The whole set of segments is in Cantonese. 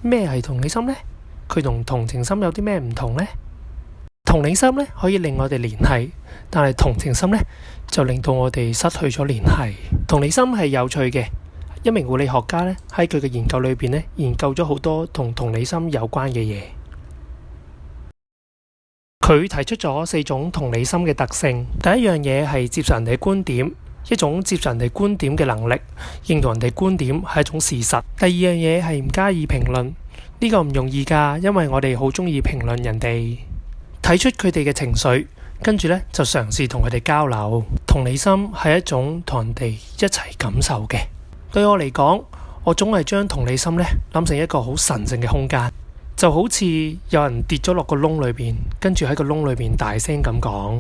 咩係同理心呢？佢同同情心有啲咩唔同呢？同理心咧可以令我哋聯繫，但係同情心咧就令到我哋失去咗聯繫。同理心係有趣嘅，一名護理學家咧喺佢嘅研究裏邊咧研究咗好多同同理心有關嘅嘢。佢提出咗4種同理心嘅特性。第一樣嘢係接受人哋觀點，一種接受人哋觀點嘅能力，認同人哋觀點係一種事實。第二樣嘢係唔加以評論，呢個唔容易㗎，因為我哋好中意評論人哋。睇出佢哋嘅情緒，跟住呢就嘗試同佢哋交流。同理心係一種同人哋一齊感受嘅。對我嚟講，我總係將同理心呢諗成一個好神聖嘅空間，就好似有人跌咗落個窿裏邊，跟住喺個窿裏邊大聲咁講：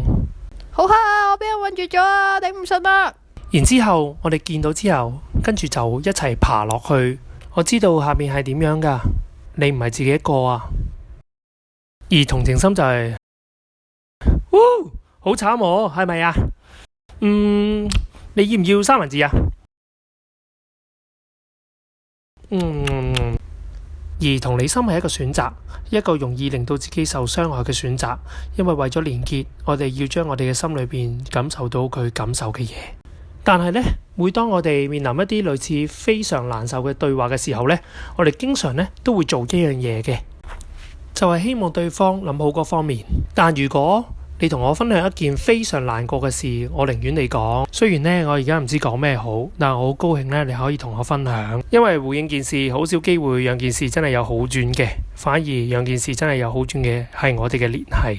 好黑啊！我俾人困住咗啊！頂唔順啊！然之後我哋見到之後，跟住就一齊爬落去。我知道下面係點樣㗎，你唔係自己一個啊。而同情心就係，好慘喎，係咪啊？你要唔要三文治啊？而同理心係一個選擇，一個容易令到自己受傷害嘅選擇，因為為咗連結，我哋要將我哋嘅心裏邊感受到佢感受嘅嘢。但係呢，每當我哋面臨一啲類似非常難受嘅對話嘅時候呢，我哋經常呢都會做一樣嘢嘅。就係希望對方諗好嗰方面，但如果你同我分享一件非常難過嘅事，我寧願你講。雖然呢，我而家唔知講咩好，但我好高興呢，你可以同我分享，因為回應件事好少機會讓件事真係有好轉嘅，反而讓件事真係有好轉嘅係我哋嘅聯繫。